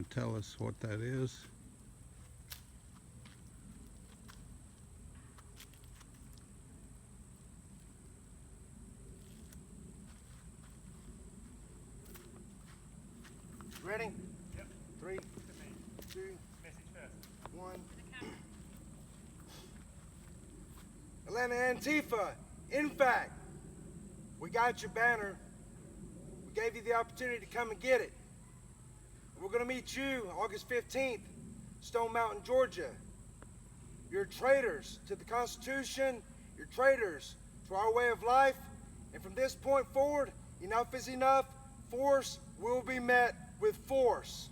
to tell us what that is? Ready? Yep. 3, 2, Message first. 1. Atlanta Antifa, in fact, we got your banner. We gave you the opportunity to come and get it. We're going to meet you August 15th, Stone Mountain, Georgia. You're traitors to the Constitution. You're traitors to our way of life. And from this point forward, enough is enough. Force will be met with force.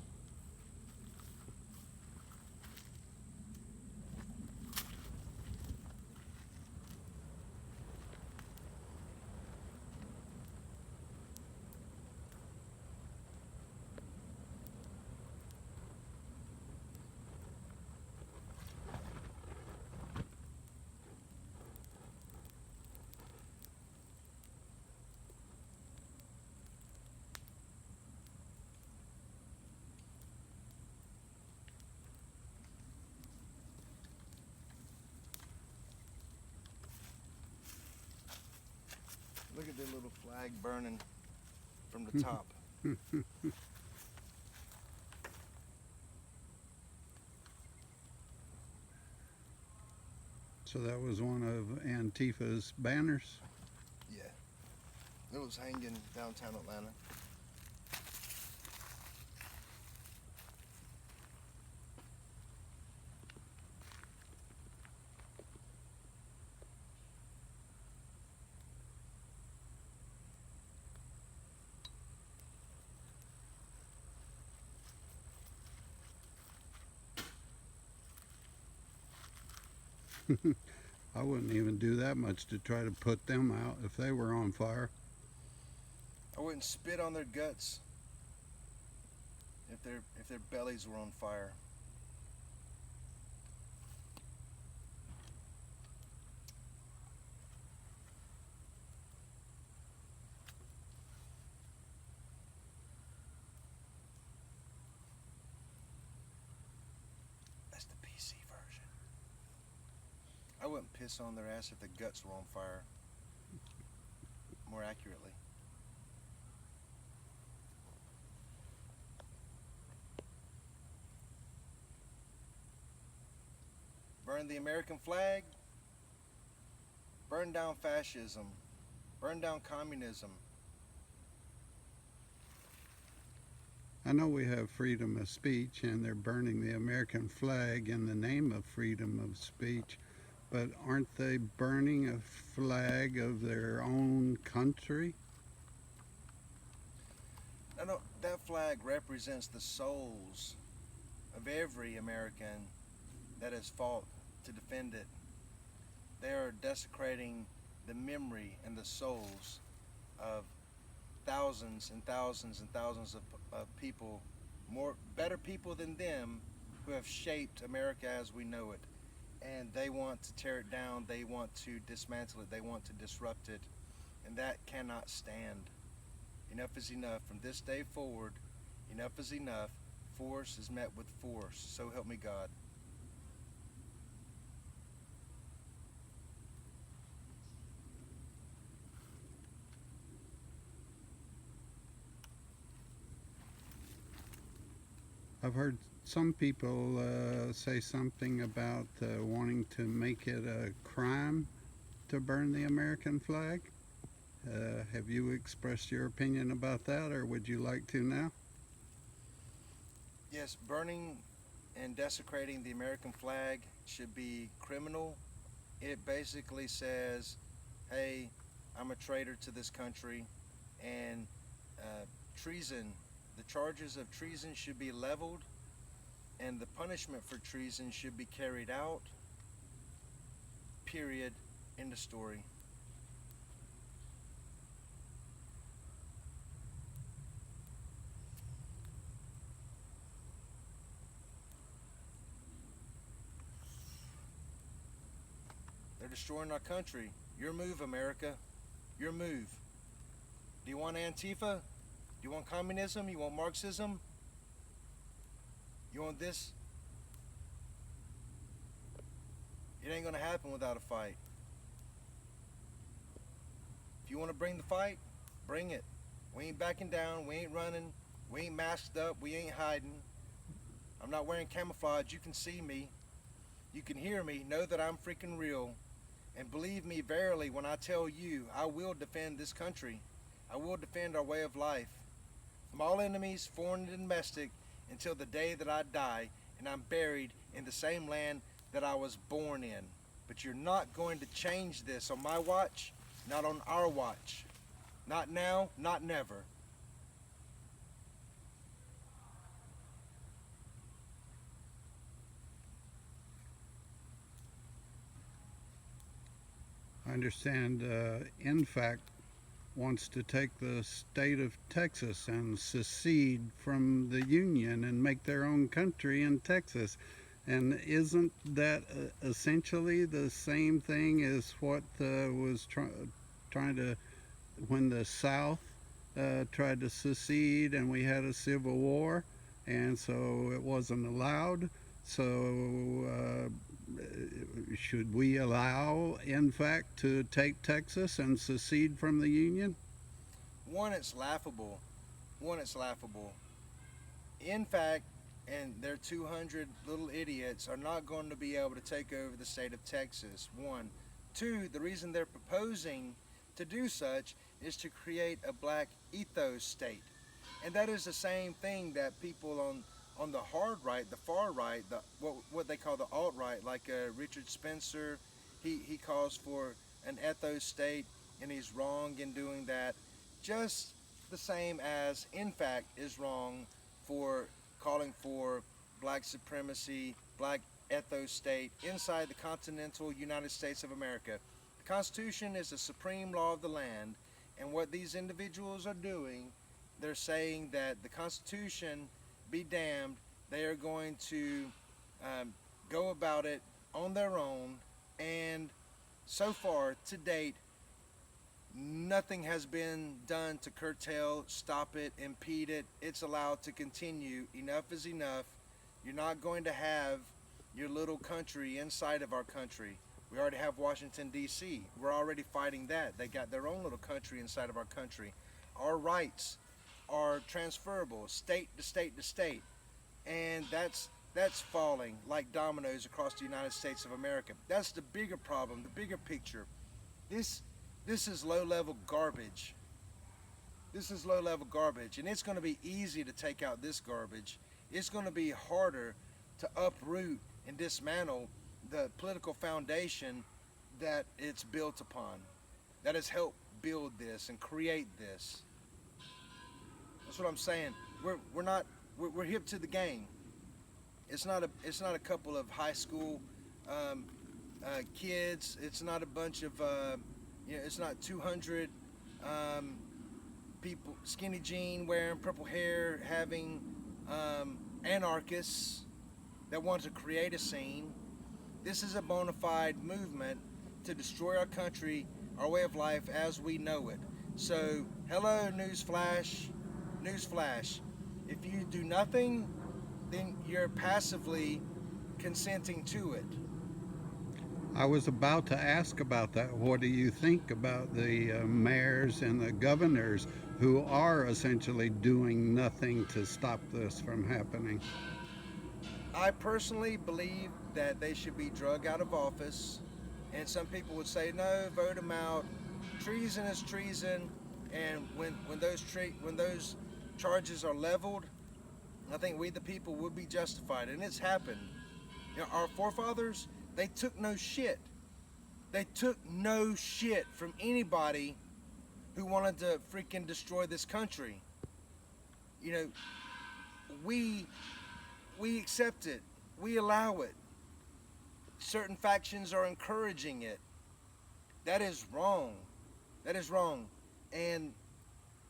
Look at the little flag burning from the top. So that was one of Antifa's banners? Yeah. It was hanging downtown Atlanta. I wouldn't even do that much to try to put them out if they were on fire. I wouldn't spit on their guts if their bellies were on fire. That's the PC version. I wouldn't piss on their ass if the guts were on fire. More accurately. Burn the American flag. Burn down fascism. Burn down communism. I know we have freedom of speech and they're burning the American flag in the name of freedom of speech, but aren't they burning a flag of their own country? No, that flag represents the souls of every American that has fought to defend it. They are desecrating the memory and the souls of thousands and thousands and thousands of people, better people than them, who have shaped America as we know it. And they want to tear it down, they want to dismantle it, they want to disrupt it, and that cannot stand. Enough is enough. From this day forward, enough is enough. Force is met with force. So help me God. I've heard some people say something about wanting to make it a crime to burn the American flag. Have you expressed your opinion about that, or would you like to now? Yes, burning and desecrating the American flag should be criminal. It basically says, hey, I'm a traitor to this country, and treason, the charges of treason should be leveled, and the punishment for treason should be carried out. Period. End of story. They're destroying our country. Your move, America. Your move. Do you want Antifa? Do you want communism? You want Marxism? this, it ain't gonna happen without a fight. If you want to bring the fight, bring it. We ain't backing down. We ain't running. We ain't masked up. We ain't hiding. I'm not wearing camouflage. You can see me. You can hear me. Know that I'm freaking real. And believe me verily when I tell you, I will defend this country. I will defend our way of life from all enemies, foreign and domestic, until the day that I die and I'm buried in the same land that I was born in. But you're not going to change this on my watch, not on our watch. Not now, not never. I understand, in fact, wants to take the state of Texas and secede from the Union and make their own country in Texas. And isn't that essentially the same thing as what was trying to, when the South tried to secede and we had a civil war, and so it wasn't allowed? So should we allow, in fact, to take Texas and secede from the Union? One, it's laughable. It's laughable. In fact, and their 200 little idiots are not going to be able to take over the state of Texas. One. Two, the reason they're proposing to do such is to create a black ethos state. And that is the same thing that people on the hard right, the far right, what they call the alt-right, like Richard Spencer, he calls for an ethos state, and he's wrong in doing that. Just the same as, in fact, is wrong for calling for black supremacy, black ethos state inside the continental United States of America. The Constitution is the supreme law of the land, and what these individuals are doing, they're saying that the Constitution be damned, they are going to go about it on their own, and so far, to date, nothing has been done to curtail, stop it, impede it. It's allowed to continue. Enough is enough. You're not going to have your little country inside of our country. We already have Washington, D.C. We're already fighting that. They got their own little country inside of our country. Our rights are transferable, state to state to state. And that's falling like dominoes across the United States of America. That's the bigger problem, the bigger picture. This is low-level garbage. This is low-level garbage, and it's going to be easy to take out this garbage. It's going to be harder to uproot and dismantle the political foundation that it's built upon, that has helped build this and create this. That's what I'm saying. We're hip to the game. It's not a couple of high school kids. It's not a bunch of it's not 200 people, skinny jean wearing, purple hair having anarchists that want to create a scene. This is a bona fide movement to destroy our country, our way of life as we know it. So, hello, newsflash. If you do nothing, then you're passively consenting to it. I was about to ask about that. What do you think about the mayors and the governors who are essentially doing nothing to stop this from happening? I personally believe that they should be drug out of office, and some people would say, no, vote them out. Treason is treason, and when those charges are leveled, I think we the people would be justified, and it's happened. You know, our forefathers, they took no shit. They took no shit from anybody who wanted to freaking destroy this country. You know, we accept it. We allow it. Certain factions are encouraging it. That is wrong. That is wrong. And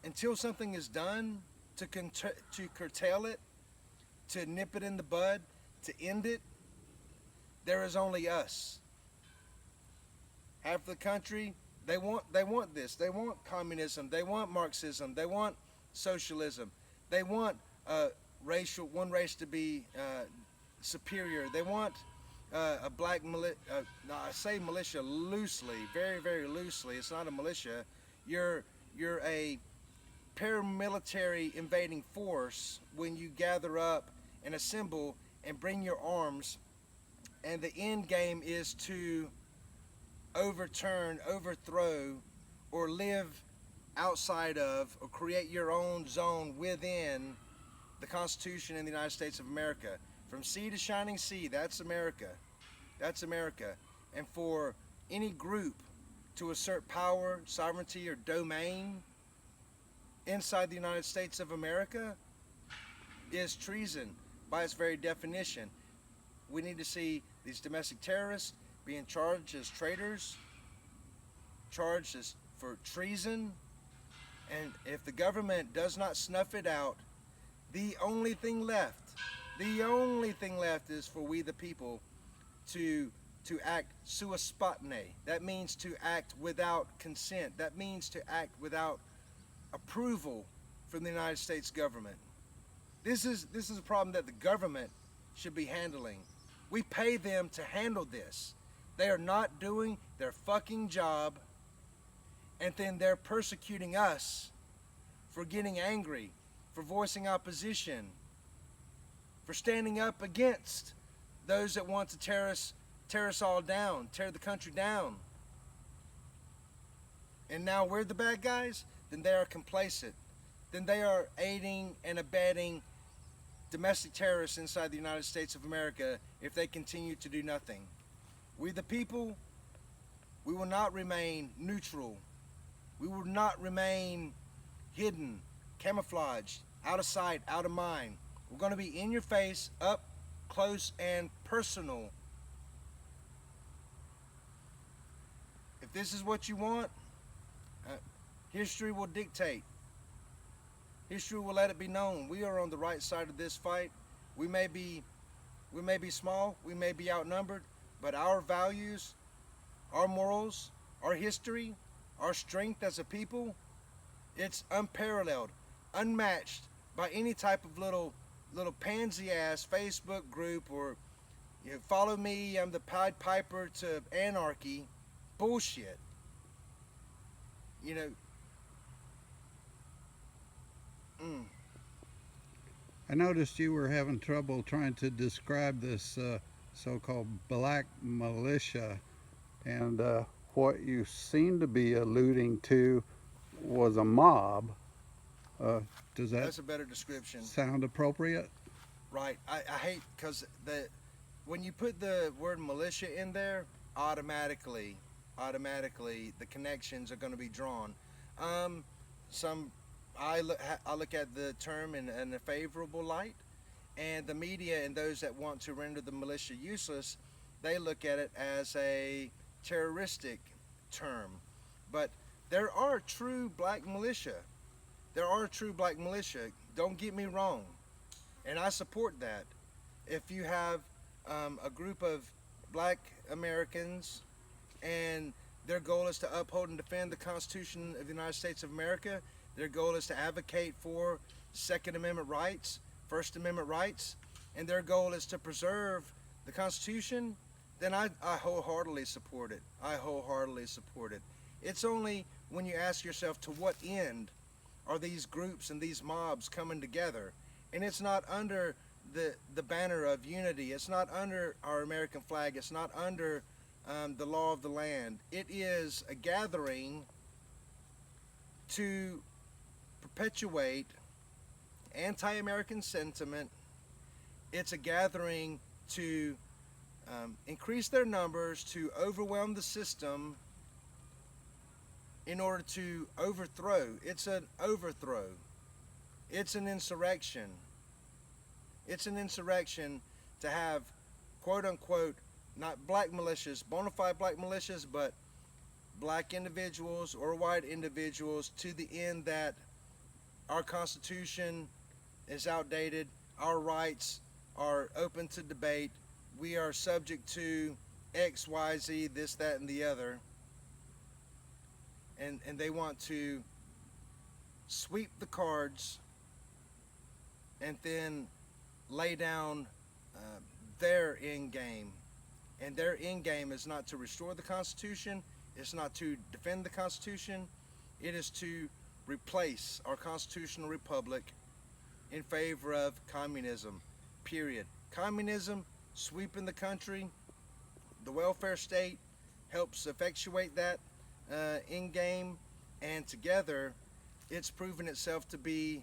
until something is done to curtail it, to nip it in the bud, to end it, there is only us. Half the country, they want this. They want communism. They want Marxism. They want socialism. They want one race to be superior. They want a black militia. Now I say militia loosely, very, very loosely. It's not a militia. You're a paramilitary invading force when you gather up and assemble and bring your arms, and the end game is to overturn, overthrow, or live outside of, or create your own zone within the Constitution in the United States of America. From sea to shining sea, that's America. That's America. And for any group to assert power, sovereignty, or domain inside the United States of America is treason by its very definition. We need to see these domestic terrorists being charged as traitors, charged as for treason, and if the government does not snuff it out, the only thing left is for we the people to act sua sponte. That means to act without consent. That means to act without approval from the United States government. This is a problem that the government should be handling. We pay them to handle this. They are not doing their fucking job, and then they're persecuting us for getting angry, for voicing opposition, for standing up against those that want to tear us all down, tear the country down. And now we're the bad guys? Then they are complacent. Then they are aiding and abetting domestic terrorists inside the United States of America if they continue to do nothing. We the people, we will not remain neutral. We will not remain hidden, camouflaged, out of sight, out of mind. We're going to be in your face, up close and personal. If this is what you want, history will dictate. History will let it be known. We are on the right side of this fight. We may be small, we may be outnumbered, but our values, our morals, our history, our strength as a people, it's unparalleled, unmatched by any type of little pansy ass Facebook group or follow me, I'm the Pied Piper to anarchy bullshit. I noticed you were having trouble trying to describe this so-called black militia, and what you seem to be alluding to was a mob. That's a better description. Sound appropriate? Right. I hate because when you put the word militia in there, automatically the connections are going to be drawn. I look at the term in a favorable light, and the media and those that want to render the militia useless, they look at it as a terroristic term. But there are true black militia. There are true black militia. Don't get me wrong, and I support that. If you have a group of black Americans and their goal is to uphold and defend the Constitution of the United States of America, their goal is to advocate for Second Amendment rights, First Amendment rights, and their goal is to preserve the Constitution, then I wholeheartedly support it. I wholeheartedly support it. It's only when you ask yourself, to what end are these groups and these mobs coming together? And it's not under the banner of unity. It's not under our American flag. It's not under the law of the land. It is a gathering to perpetuate anti-American sentiment. It's a gathering to increase their numbers, to overwhelm the system in order to overthrow. It's an overthrow. It's an insurrection. It's an insurrection to have, quote unquote, not black militias, bona fide black militias, but black individuals or white individuals, to the end that our Constitution is outdated, our rights are open to debate, we are subject to X, Y, Z, this, that, and the other. And they want to sweep the cards and then lay down their end game. And their end game is not to restore the Constitution, it's not to defend the Constitution, it is to replace our constitutional republic in favor of communism, period. Communism sweeping the country, the welfare state helps effectuate that end game, and together it's proven itself to be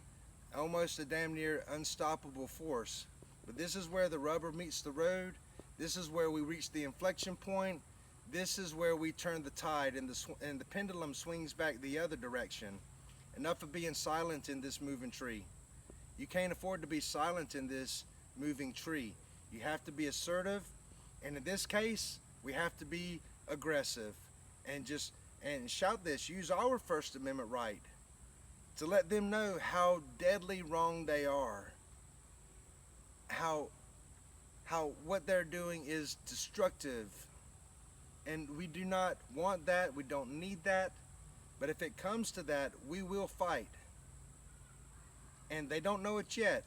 almost a damn near unstoppable force. But this is where the rubber meets the road. This is where we reach the inflection point. This is where we turn the tide and the pendulum swings back the other direction. Enough of being silent in this moving tree. You can't afford to be silent in this moving tree. You have to be assertive, and in this case, we have to be aggressive and shout this. Use our First Amendment right to let them know how deadly wrong they are. How what they're doing is destructive, and we do not want that. We don't need that. But if it comes to that, we will fight. And they don't know it yet.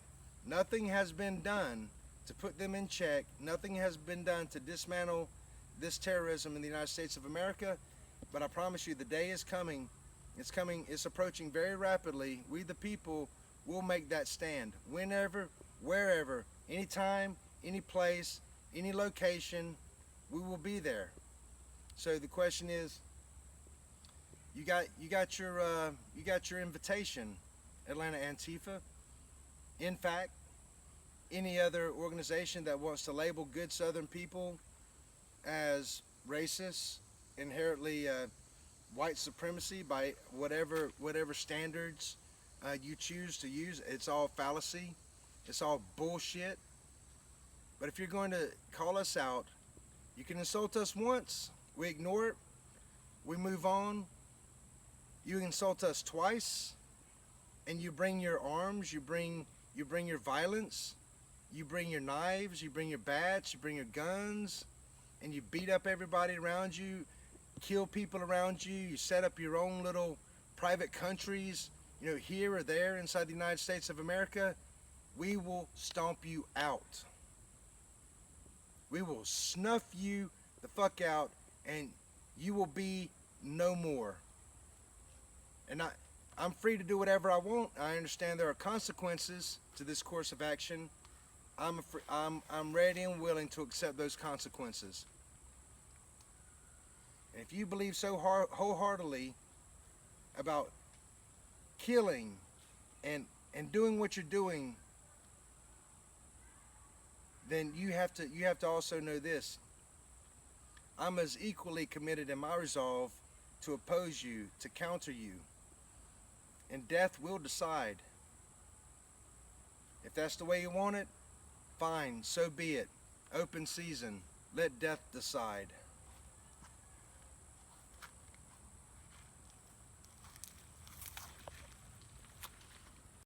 Nothing has been done to put them in check. Nothing has been done to dismantle this terrorism in the United States of America. But I promise you, the day is coming. It's coming. It's approaching very rapidly. We, the people, will make that stand. Whenever, wherever, anytime, any place, any location, we will be there. So the question is, you got your invitation, Atlanta Antifa. In fact, any other organization that wants to label good Southern people as racist, inherently white supremacy by whatever standards you choose to use, it's all fallacy. It's all bullshit. But if you're going to call us out, you can insult us once, we ignore it, we move on. You insult us twice, and you bring your arms, you bring your violence, you bring your knives, you bring your bats, you bring your guns, and you beat up everybody around you, kill people around you, you set up your own little private countries, here or there inside the United States of America. We will stomp you out. We will snuff you the fuck out, and you will be no more. And I'm free to do whatever I want. I understand there are consequences to this course of action. I'm ready and willing to accept those consequences. And if you believe so wholeheartedly about killing and doing what you're doing, then you have to also know this. I'm as equally committed in my resolve to oppose you, to counter you. And death will decide. If that's the way you want it, fine, so be it. Open season. Let death decide.